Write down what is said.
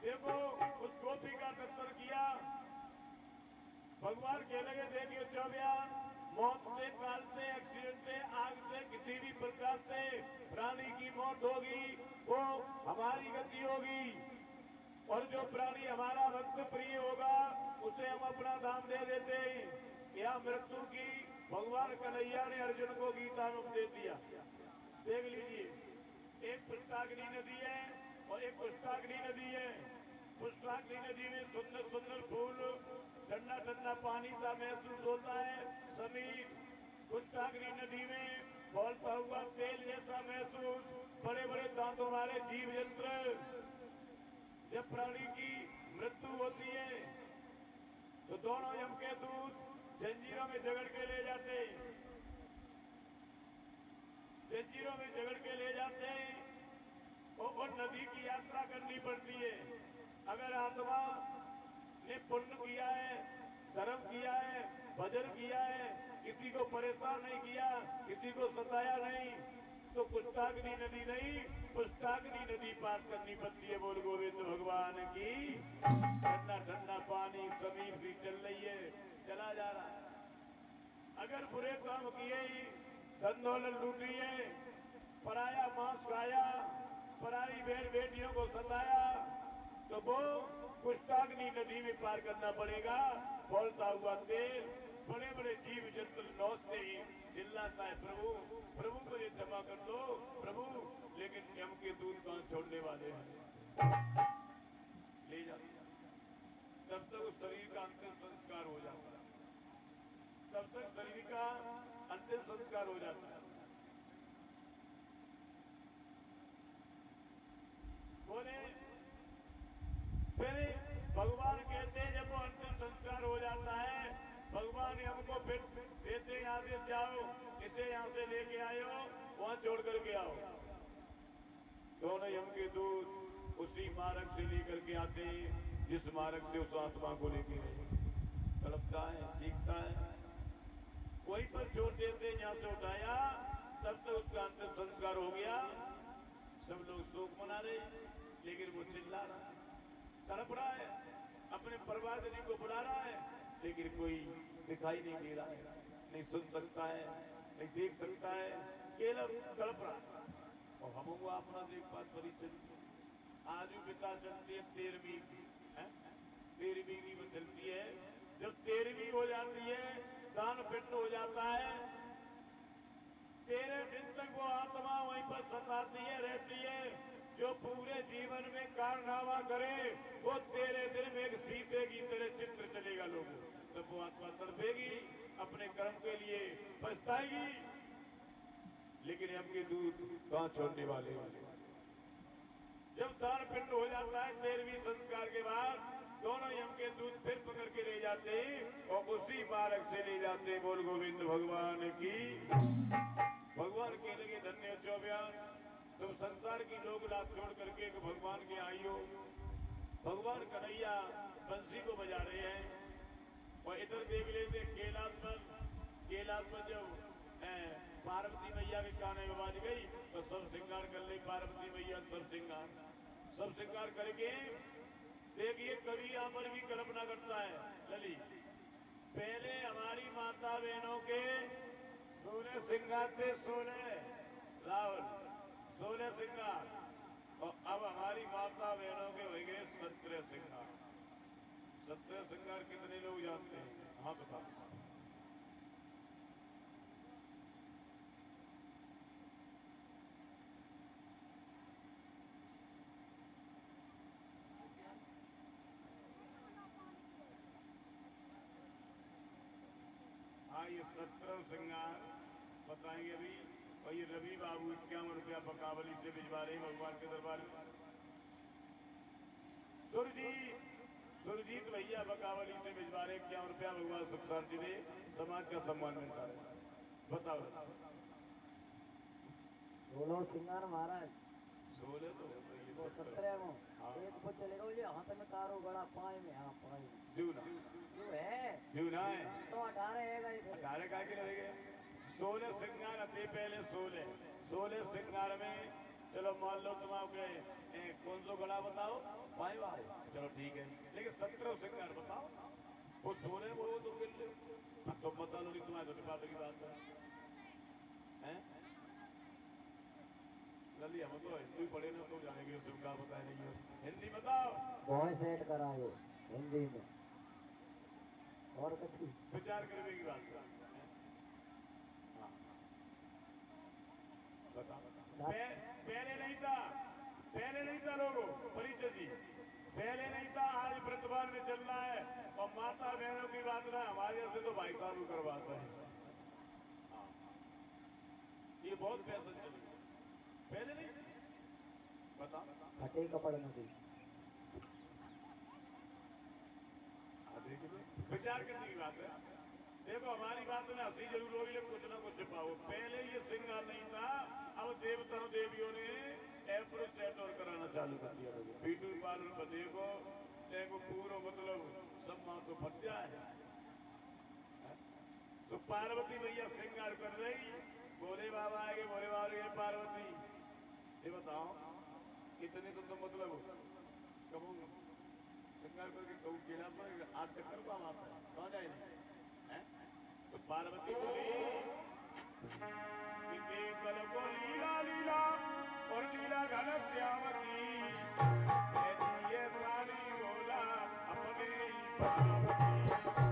देखो उस गोपी का दर्शन किया, भगवान कह लगे देखिए चौबिया, मौत से, काल से, एक्सीडेंट से, आग से, किसी भी प्रकार से प्राणी की मौत होगी वो हमारी गति होगी, और जो प्राणी हमारा भक्त प्रिय होगा उसे हम अपना दान दे देते हैं। यह मृत्यु की भगवान कन्हैया ने अर्जुन को गीता में उपदेश दिया। देख लीजिए, एक पुष्टाग्नि नदी है और एक पुष्टाग्नि नदी है। पुष्टाग्नि नदी में सुंदर सुंदर फूल, ठंडा ठंडा पानी सा महसूस होता है, समीर। पुष्टाग्नि नदी में खौलता हुआ तेल जैसा महसूस, बड़े बड़े दांतों वाले जीव जंत्र। जब प्राणी की मृत्यु होती है तो दोनों यम के दूत जंजीरों में जगड़ के ले जाते, जंजीरों में जगड़ के ले जाते हैं और नदी की यात्रा करनी पड़ती है। अगर आत्मा ने पुण्य किया है, धर्म किया है, भजन किया है, किसी को परेशान नहीं किया, किसी को सताया नहीं, तो पुष्टाग्नि नदी नहीं, पुष्टाग्नि नदी पार करनी पड़ती है। बोल गोविंद भगवान की। ठंडा ठंडा पानी, समीर भी चल रही है, चला जा रहा है। अगर बुरे काम किए ही, धन दौलत लूटी है, पराया मांस खाया, पराई बहन बेटियों को सताया, तो वो पुष्टाग्नि नदी में पार करना पड़ेगा। खौलता हुआ तेल, बड़े बड़े जीव जंतु नौचते ही चिल्लाता है, प्रभु प्रभु मुझे क्षमा कर दो प्रभु, लेकिन यम के दूत कहां छोड़ने वाले हैं, ले जाते। तब तक उस शरीर का अंतिम संस्कार हो जाता है, तब तक शरीर का अंतिम संस्कार हो जाता है। बोले फिर भगवान कहते हैं जब वो अंतिम संस्कार हो जाता है, भगवान हमको फिर देते यहाँ से जाओ, इसे यहाँ से लेके आयो, वहां छोड़ करके आओ। दोनों यम के दूत उसी मार्ग से लेकर के आते हैं जिस मार्ग से उस आत्मा को लेके तड़पता है, चीखता है, वहीं पर छोड़ देते, यहाँ से उठाया, तब तक उसका अंतिम संस्कार हो गया। सब लोग शोक मना रहे, लेकिन वो चिल्ला रहा है, तड़प रहा है, अपने परवादनी को बुला रहा है, लेकिन कोई दिखाई नहीं दे रहा है, नहीं सुन सकता है, नहीं देख सकता है, केवल तड़प रहा है। और हम हुआ अपना देखभाल परिचय, आज भी पिता चलती है 13वीं, 13वीं में चलती है। जब 13वीं हो जाती है, दान पिंड हो जाता है, 13 दिन तक वो आत्मा वहीं पर सताती है, रहती है। जो पूरे जीवन में कारनामा करे वो 13 दिन में एक शीशे की तरह चित्र चलेगा लोगों। तब वो आत्मा तड़पेगी, अपने कर्म के लिए पछताएगी, लेकिन हमके दूत कहां छोड़ने वाले। जब दान पिंड हो जाता है 13वीं संस्कार के बाद, दोनों यम के दूत फिर पकड़ के ले जाते हैं और उसी मार्ग से ले जाते हैं। बोल गोविंद भगवान की। भगवान के लगे धन्य चौबिया, तुम संसार की लोग लाभ छोड़ करके भगवान के आई हो। भगवान कन्हैया बंसी को बजा रहे हैं और इधर देख लेते कैलाश पर जब पार्वती मैया के काने में बाज गई तो सब श्रृंगार कर ले पार्वती मैया, सब श्रृंगार करके। देखिए कवि यहाँ पर भी कल्पना करता है लली, पहले हमारी माता बहनों के 16 श्रृंगार थे, 16 राहुल 16 श्रृंगार, और अब हमारी माता बहनों के हो गए 17 श्रृंगार। 17 श्रृंगार कितने लोग जानते हैं? हाँ बता। हाँ ये 17 श्रृंगार बताएंगे अभी। और ये रवि बाबू 51 रुपया बकावली से भिजवा रहे भगवान के दरबार में। सुरजीत भैया बकावली से भिजवा रहे 51 रुपया, भगवान सुख शांति दे, समाज का सम्मान मिलता है। बताओ। 16 श्रृंगार महाराज, 16 तो 17 में एक पर चलेगा बोलिए हाथ में कारो गड़ा, पाए में, हाँ पाए जूना जो है जूना है तो 18 है। 18 का के लगेगा। 16 श्रृंगार अति पहले 16 श्रृंगार में, चलो मान लो तुम आपके कौन तो गला बताओ पाए वाले चलो ठीक है, लेकिन 17 श्रृंगार बताओ वो सोने वो तो मिल ले। अब तो बता लो नहीं, तुम्हारे तो डिपार्ट की बात है जल्दी। हम तो हिंदी पढ़े ना तो जानेंगे श्रृंगार बताए नहीं है, हिंदी बताओ। वॉइस सेट कराए हिंदी में और कुछ की विचार करने की बात है। हाँ। बताओ पहले नहीं था, पहले नहीं था लोगों परिचय जी, पहले नहीं था, आज वर्तमान में चल रहा है। और माता बहनों की बात ना हमारे से तो भाई साहब करवाता है। हाँ। ये बहुत फैशन चल रहा है, पहले नहीं बता फटे कपड़ में भी विचार करने की बात है। देखो हमारी बात में हंसी जरूर होगी लेकिन कुछ ना कुछ छुपाओ। पहले ये श्रृंगार नहीं था, अब देवताओं देवियों ने एप्रोचेट और कराना चालू कर दिया। ब्यूटी पार्लर पर देखो, चाहे वो पूरा मतलब सब माँ तो फट जाए। तो पार्वती मैया श्रृंगार कर रही, भोले बाबा आएंगे, भोले बाबा आएंगे, पार्वती ये बताओ इतने तो मतलब कब श्रृंगार करके कहूँ केला पर आज चक्कर पाम आता है कहाँ जाए नहीं है? तो पार्वती बोली कि देवल को लीला लीला और लीला घनक श्यामती ये सारी बोला अपने ही पार्वती।